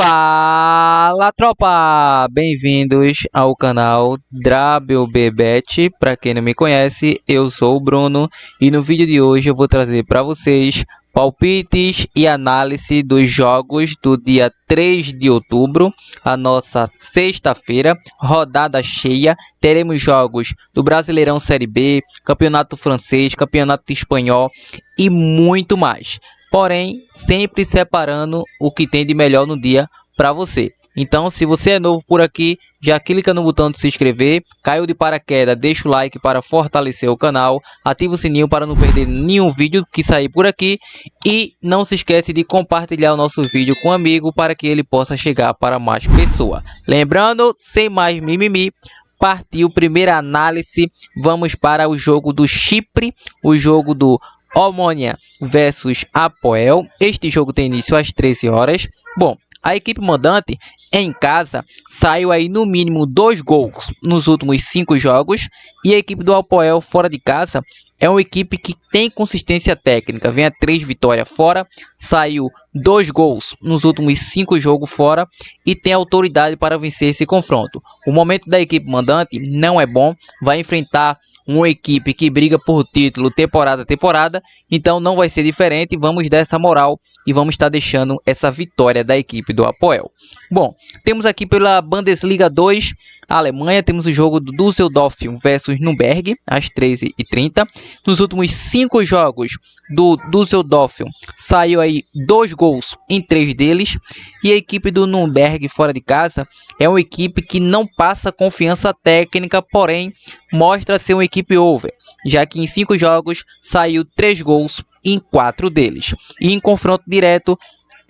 Fala, tropa! Bem-vindos ao canal WBBet. Para quem não me conhece, eu sou o Bruno e no vídeo de hoje eu vou trazer para vocês palpites e análise dos jogos do dia 3 de outubro, a nossa sexta-feira, rodada cheia. Teremos jogos do Brasileirão Série B, Campeonato Francês, Campeonato Espanhol e muito mais. Porém, sempre separando o que tem de melhor no dia para você. Então, se você é novo por aqui, já clica no botão de se inscrever, caiu de paraquedas, deixa o like para fortalecer o canal, ativa o sininho para não perder nenhum vídeo que sair por aqui e não se esquece de compartilhar o nosso vídeo com um amigo para que ele possa chegar para mais pessoas. Lembrando, sem mais mimimi, partiu primeira análise, vamos para o jogo do Chipre, o jogo do Omonia versus Apoel. Este jogo tem início às 13 horas. Bom, a equipe mandante em casa saiu aí no mínimo 2 gols nos últimos 5 jogos. E a equipe do Apoel fora de casa é uma equipe que tem consistência técnica. Vem a 3 vitórias fora, saiu 2 gols nos últimos 5 jogos fora e tem autoridade para vencer esse confronto. O momento da equipe mandante não é bom, vai enfrentar uma equipe que briga por título temporada a temporada, então não vai ser diferente. Vamos dar essa moral e vamos estar deixando essa vitória da equipe do Apoel. Bom, temos aqui pela Bundesliga 2, a Alemanha, temos o jogo do Düsseldorf versus Nürnberg, às 13h30. Nos últimos 5 jogos do Düsseldorf, saiu aí 2 gols em 3 deles. E a equipe do Nürnberg fora de casa é uma equipe que não passa confiança técnica, porém mostra ser uma equipe over, já que em 5 jogos saiu 3 gols em 4 deles. E em confronto direto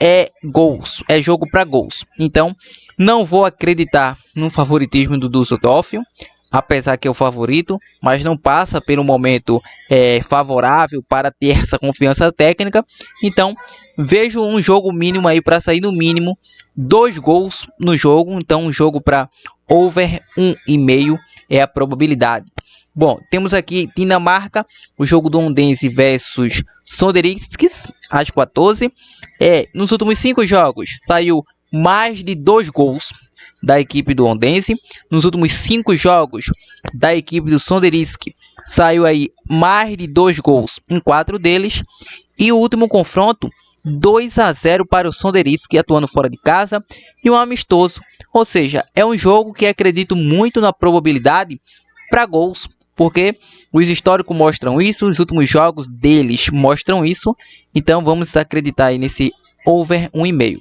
é gols, é jogo para gols. Então não vou acreditar no favoritismo do Düsseldorf, apesar que é o favorito, mas não passa pelo momento favorável para ter essa confiança técnica. Então vejo um jogo mínimo aí para sair no mínimo 2 gols no jogo. Então um jogo para over 1,5 é a probabilidade. Bom, temos aqui Dinamarca, o jogo do Odense versus Sonderjyskes, às 14. Nos últimos 5 jogos saiu mais de 2 gols da equipe do Odense. Nos últimos 5 jogos da equipe do Sonderjyskes saiu aí mais de 2 gols em 4 deles. E o último confronto 2-0 para o Sonderjyskes, atuando fora de casa, e um amistoso. Ou seja, é um jogo que acredito muito na probabilidade para gols, porque os históricos mostram isso, os últimos jogos deles mostram isso. Então vamos acreditar aí nesse over 1,5.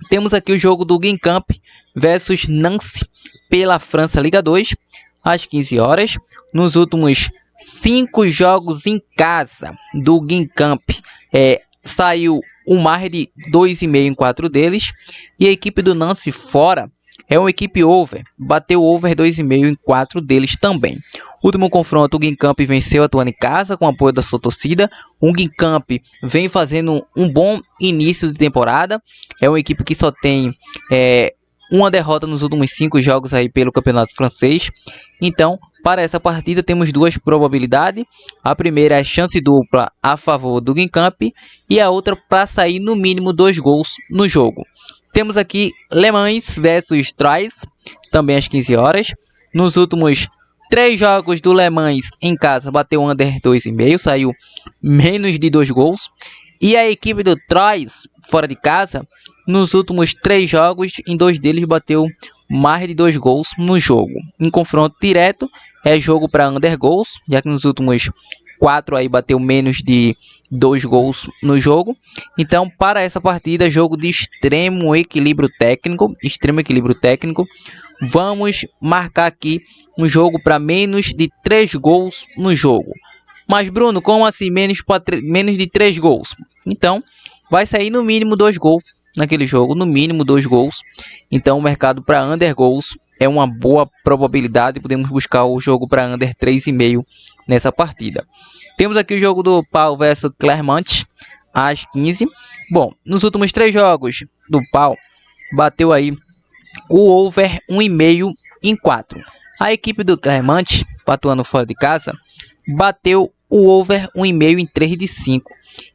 Temos aqui o jogo do Guingamp versus Nancy pela França Liga 2, às 15 horas. Nos últimos 5 jogos em casa do Guingamp, saiu um mais de 2,5 em 4 deles. E a equipe do Nancy fora é uma equipe over, bateu over 2,5 em 4 deles também. Último confronto, o Guingamp venceu atuando em casa com apoio da sua torcida. O Guingamp vem fazendo um bom início de temporada. É uma equipe que só tem uma derrota nos últimos 5 jogos aí pelo campeonato francês. Então, para essa partida temos 2 probabilidades. A primeira é chance dupla a favor do Guingamp e a outra para sair no mínimo 2 gols no jogo. Temos aqui Le Mans versus Troyes, também às 15 horas. Nos últimos 3 jogos do Le Mans em casa bateu under 2,5, saiu menos de 2 gols. E a equipe do Troyes fora de casa, nos últimos 3 jogos, em 2 deles bateu mais de 2 gols no jogo. Em confronto direto é jogo para under gols, já que nos últimos 4 aí bateu menos de 2 gols no jogo. Então para essa partida, jogo de extremo equilíbrio técnico, vamos marcar aqui um jogo para menos de 3 gols no jogo. Mas Bruno, como assim menos de 3 gols? Então vai sair no mínimo 2 gols naquele jogo, no mínimo 2 gols. Então o mercado para under gols é uma boa probabilidade. Podemos buscar o jogo para under 3,5 nessa partida. Temos aqui o jogo do Pau versus Clermont, às 15. Bom, nos últimos 3 jogos do Pau bateu aí o over 1,5 em 4. A equipe do Clermont, atuando fora de casa, bateu o over 1,5 em 3 de 5.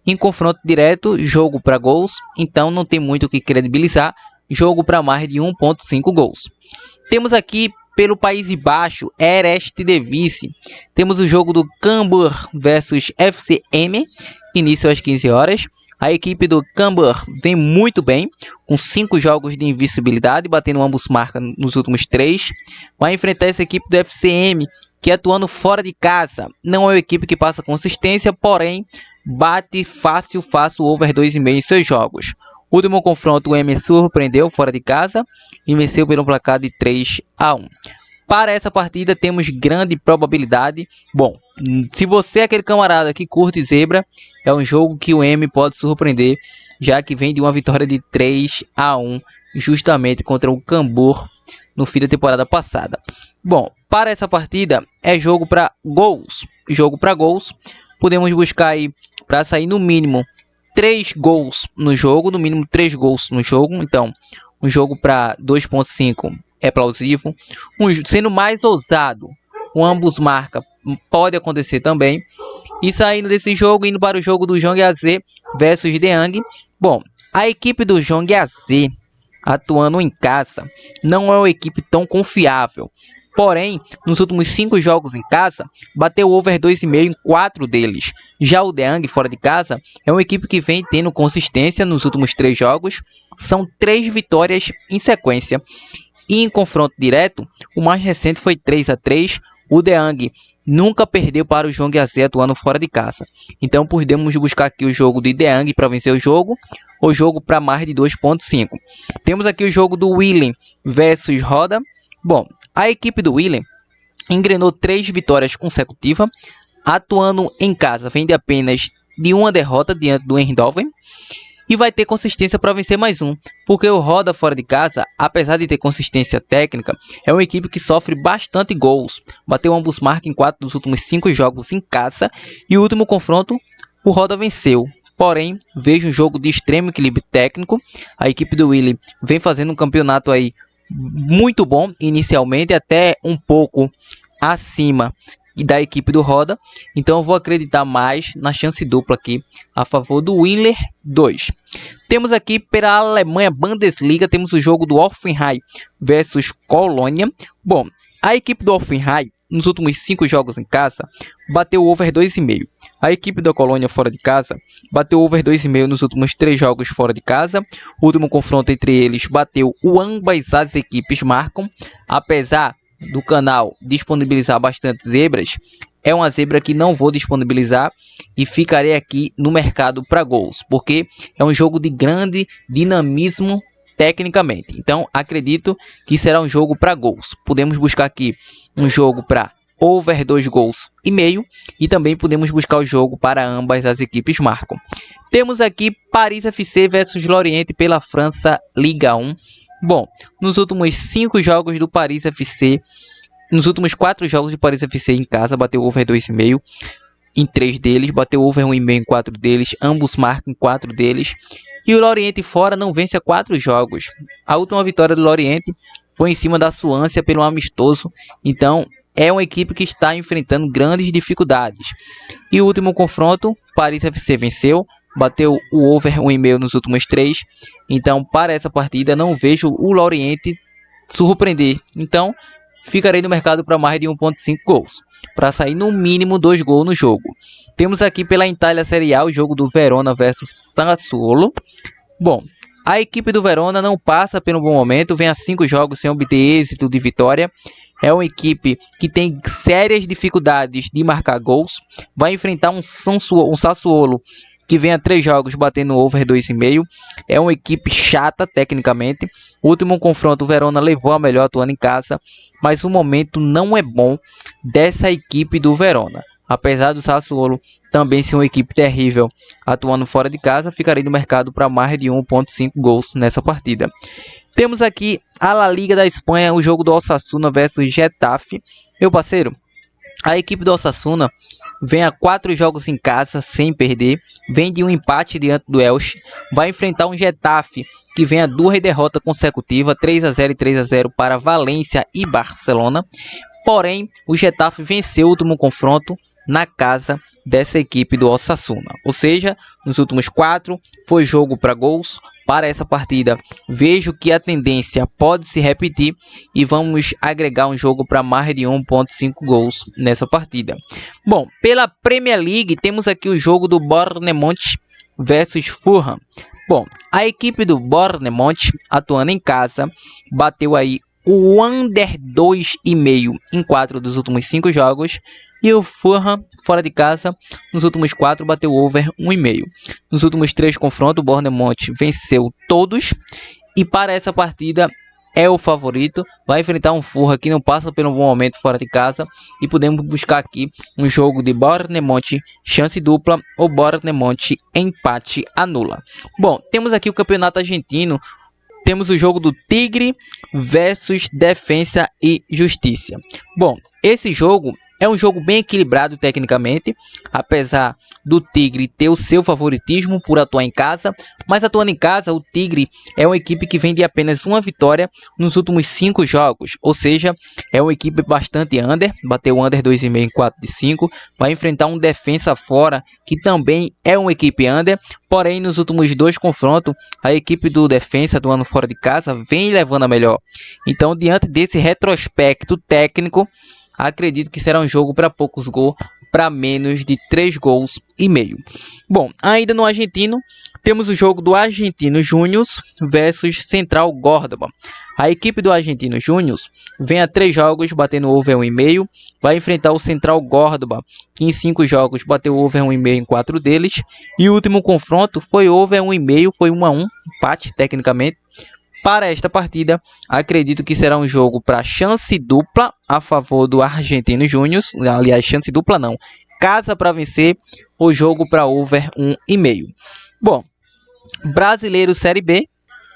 Em confronto direto, jogo para gols, então não tem muito o que credibilizar. jogo para mais de 1.5 gols. Temos aqui pelo País Baixo, Eredivisie, temos o jogo do Cambuur versus FCM, início às 15 horas. A equipe do Cambuur vem muito bem, com 5 jogos de invencibilidade, batendo ambos marcas nos últimos 3. Vai enfrentar essa equipe do FCM, que atuando fora de casa, não é uma equipe que passa consistência, porém bate fácil o over 2,5 em seus jogos. O último confronto, o M surpreendeu fora de casa e venceu pelo placar de 3-1. Para essa partida temos grande probabilidade. Bom, se você é aquele camarada que curte zebra, é um jogo que o M pode surpreender, já que vem de uma vitória de 3-1 justamente contra o Cambuur no fim da temporada passada. Bom, para essa partida é jogo para gols. Podemos buscar aí para sair no mínimo 3 gols no jogo, Então, um jogo para 2.5 é plausível. Sendo mais ousado, o ambos marca pode acontecer também. E saindo desse jogo, indo para o jogo do Zhangjiajie versus Deang. Bom, a equipe do Zhangjiajie atuando em casa não é uma equipe tão confiável. Porém, nos últimos 5 jogos em casa, bateu over 2,5 em 4 deles. Já o Deang, fora de casa, é uma equipe que vem tendo consistência nos últimos 3 jogos. São 3 vitórias em sequência. E em confronto direto, o mais recente foi 3-3. O Deang nunca perdeu para o Zhangjiajie atuando fora de casa. Então, podemos buscar aqui o jogo de Deang para vencer o jogo, ou jogo para mais de 2.5. Temos aqui o jogo do Willem versus Roda. Bom, a equipe do Willem engrenou 3 vitórias consecutivas, atuando em casa, vem de apenas de uma derrota diante do Eindhoven, e vai ter consistência para vencer mais um, porque o Roda fora de casa, apesar de ter consistência técnica, é uma equipe que sofre bastante gols, bateu ambos marcas em 4 dos últimos 5 jogos em casa, e o último confronto o Roda venceu. Porém, vejo um jogo de extremo equilíbrio técnico. A equipe do Willem vem fazendo um campeonato aí muito bom inicialmente, até um pouco acima da equipe do Roda. Então eu vou acreditar mais na chance dupla aqui a favor do Willer 2. Temos aqui pela Alemanha Bundesliga, temos o jogo do Hoffenheim versus Colônia. Bom, a equipe do Hoffenheim nos últimos 5 jogos em casa bateu over 2,5. A equipe da Colônia fora de casa bateu over 2,5 nos últimos 3 jogos fora de casa. O último confronto entre eles bateu ambas as equipes marcam. Apesar do canal disponibilizar bastante zebras, é uma zebra que não vou disponibilizar e ficarei aqui no mercado para gols, porque é um jogo de grande dinamismo tecnicamente. Então acredito que será um jogo para gols. Podemos buscar aqui um jogo para over 2 gols e meio, e também podemos buscar o jogo para ambas as equipes marcam. Temos aqui Paris FC versus Lorient pela França Liga 1. Bom, nos últimos 5 jogos do Paris FC, nos últimos 4 jogos de Paris FC em casa, bateu over 2,5 em 3 deles, bateu over 1,5 em 4 deles, ambos marcam em 4 deles. E o Lorient fora não vence a 4 jogos. A última vitória do Lorient foi em cima da Suécia pelo amistoso. Então é uma equipe que está enfrentando grandes dificuldades. E o último confronto, Paris FC venceu, bateu o over 1,5 nos últimos 3. Então para essa partida não vejo o Lorient surpreender. Então ficarei no mercado para mais de 1.5 gols, para sair no mínimo 2 gols no jogo. Temos aqui pela Itália Série A o jogo do Verona versus Sassuolo. Bom, a equipe do Verona não passa pelo bom momento, vem a 5 jogos sem obter êxito de vitória. É uma equipe que tem sérias dificuldades de marcar gols. Vai enfrentar um Sassuolo que vem a 3 jogos batendo over 2,5. É uma equipe chata tecnicamente. O último confronto o Verona levou a melhor atuando em casa, mas o momento não é bom dessa equipe do Verona. Apesar do Sassuolo também ser uma equipe terrível atuando fora de casa, ficarei no mercado para mais de 1.5 gols nessa partida. Temos aqui a La Liga da Espanha, o jogo do Osasuna versus Getafe. Meu parceiro, a equipe do Osasuna vem a 4 jogos em casa sem perder, vem de um empate diante do Elche, vai enfrentar um Getafe que vem a 2 derrotas consecutivas, 3-0 e 3-0 para Valência e Barcelona. Porém, o Getafe venceu o último confronto na casa dessa equipe do Osasuna. Ou seja, nos últimos 4 foi jogo para gols, para essa partida, vejo que a tendência pode se repetir e vamos agregar um jogo para mais de 1.5 gols nessa partida. Bom, pela Premier League temos aqui o jogo do Bournemouth versus Fulham. Bom, a equipe do Bournemouth, atuando em casa, bateu aí o under 2,5 em 4 dos últimos 5 jogos. E o Fulham, fora de casa, nos últimos 4 bateu over 1,5. Nos últimos 3 confrontos, o Bournemouth venceu todos. E para essa partida é o favorito. Vai enfrentar um Fulham que não passa pelo bom momento fora de casa. E podemos buscar aqui um jogo de Bournemouth chance dupla ou Bournemouth empate anula. Bom, temos aqui o campeonato argentino. Temos o jogo do Tigre versus Defensa e Justiça. Bom, esse jogo é um jogo bem equilibrado tecnicamente, apesar do Tigre ter o seu favoritismo por atuar em casa, mas atuando em casa, o Tigre é uma equipe que vem de apenas uma vitória nos últimos 5 jogos, ou seja, é uma equipe bastante under, bateu under 2,5 em 4 de 5, vai enfrentar um Defensa fora, que também é uma equipe under, porém nos últimos 2 confrontos, a equipe do Defensa atuando fora de casa vem levando a melhor. Então, diante desse retrospecto técnico, acredito que será um jogo para poucos gols, para menos de 3 gols e meio. Bom, ainda no argentino, temos o jogo do Argentino Júnior versus Central Córdoba. A equipe do Argentino Júnior vem a 3 jogos batendo over 1,5. Vai enfrentar o Central Córdoba, que em 5 jogos bateu over 1,5 em 4 deles. E o último confronto foi over 1,5, foi 1-1, empate tecnicamente. Para esta partida, acredito que será um jogo para chance dupla a favor do Argentino Júnior. Aliás, chance dupla não. Casa para vencer, o jogo para over 1,5. Bom, Brasileiro Série B.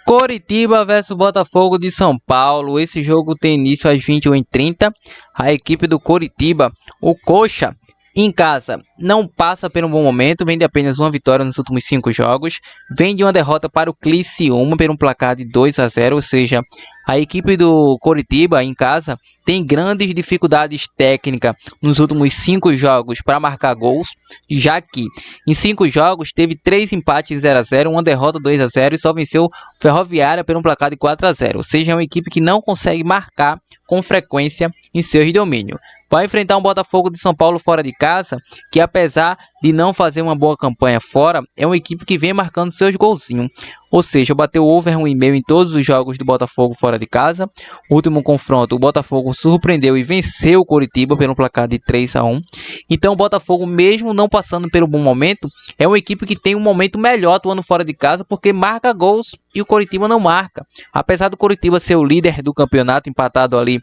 Coritiba versus Botafogo de São Paulo. Esse jogo tem início às 21h30. A equipe do Coritiba, o Coxa, em casa, não passa por um bom momento, vem de apenas uma vitória nos últimos 5 jogos, vem de uma derrota para o Criciúma por um placar de 2-0, ou seja, a equipe do Coritiba em casa tem grandes dificuldades técnicas nos últimos 5 jogos para marcar gols, já que em 5 jogos teve 3 empates 0-0, uma derrota 2-0 e só venceu Ferroviária por um placar de 4-0, ou seja, é uma equipe que não consegue marcar com frequência em seus domínios. Vai enfrentar um Botafogo de São Paulo fora de casa, que apesar de não fazer uma boa campanha fora, é uma equipe que vem marcando seus golzinhos. Ou seja, bateu over 1,5 em todos os jogos do Botafogo fora de casa. O último confronto, o Botafogo surpreendeu e venceu o Coritiba pelo placar de 3-1. Então o Botafogo, mesmo não passando pelo bom momento, é uma equipe que tem um momento melhor atuando fora de casa, porque marca gols e o Coritiba não marca. Apesar do Coritiba ser o líder do campeonato, empatado ali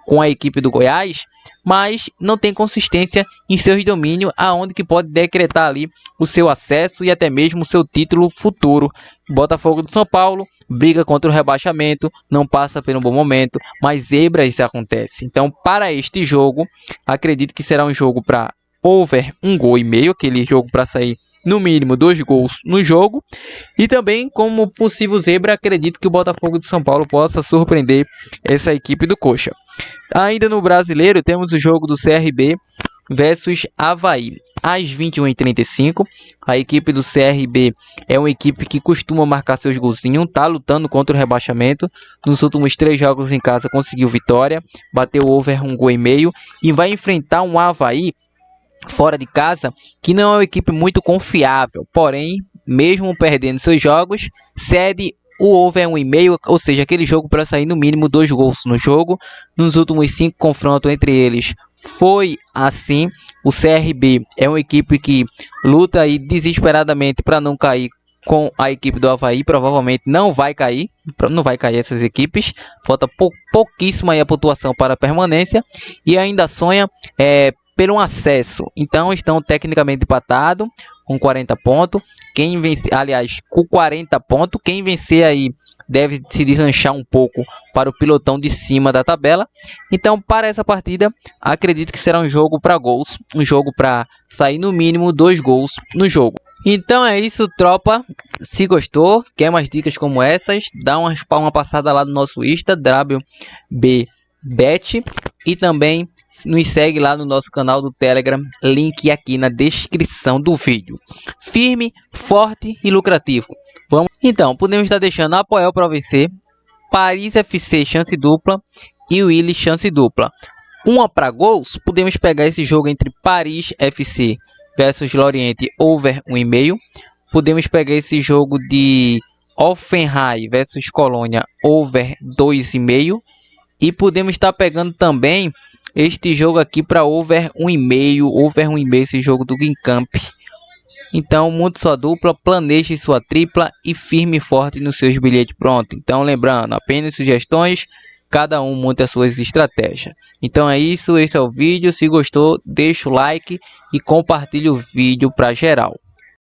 com a equipe do Goiás, mas não tem consistência em seus domínios, aonde que pode decretar ali o seu acesso e até mesmo o seu título futuro. Botafogo de São Paulo briga contra o rebaixamento, não passa por um bom momento, mas zebras acontecem. Então, para este jogo, acredito que será um jogo para over 1,5 gol, aquele jogo para sair no mínimo 2 gols no jogo. E também, como possível zebra, acredito que o Botafogo de São Paulo possa surpreender essa equipe do Coxa. Ainda no Brasileiro, temos o jogo do CRB versus Avaí. Às 21h35, a equipe do CRB é uma equipe que costuma marcar seus golzinhos, tá lutando contra o rebaixamento. Nos últimos 3 jogos em casa conseguiu vitória, bateu over 1,5 gol e vai enfrentar um Avaí fora de casa, que não é uma equipe muito confiável, porém, mesmo perdendo seus jogos, cede o over 1,5, ou seja, aquele jogo para sair no mínimo 2 gols no jogo. Nos últimos 5 confrontos entre eles, foi assim. O CRB é uma equipe que luta aí desesperadamente para não cair com a equipe do Avaí, provavelmente não vai cair essas equipes, falta pouquíssimo aí a pontuação para a permanência, e ainda sonha pelo acesso. Então estão tecnicamente empatados com 40 pontos. Quem vencer, aliás, com 40 pontos, quem vencer aí deve se deslanchar um pouco para o pilotão de cima da tabela. Então, para essa partida, acredito que será um jogo para gols, um jogo para sair no mínimo 2 gols no jogo. Então é isso, tropa. Se gostou, quer mais dicas como essas, dá uma passada lá no nosso Insta, WBBet, e também nos segue lá no nosso canal do Telegram, link aqui na descrição do vídeo. Firme, forte e lucrativo. Vamos. Então, podemos estar deixando Apoel para vencer, Paris FC chance dupla e Willy chance dupla. Uma para gols, podemos pegar esse jogo entre Paris FC versus Lorient over 1,5. Podemos pegar esse jogo de Hoffenheim versus Colônia over 2,5. E podemos estar pegando também este jogo aqui para over 1,5, esse jogo do Gincamp. Então, monte sua dupla, planeje sua tripla e firme e forte nos seus bilhetes pronto. Então, lembrando, apenas sugestões, cada um monta as suas estratégias. Então é isso, esse é o vídeo. Se gostou, deixa o like e compartilhe o vídeo para geral.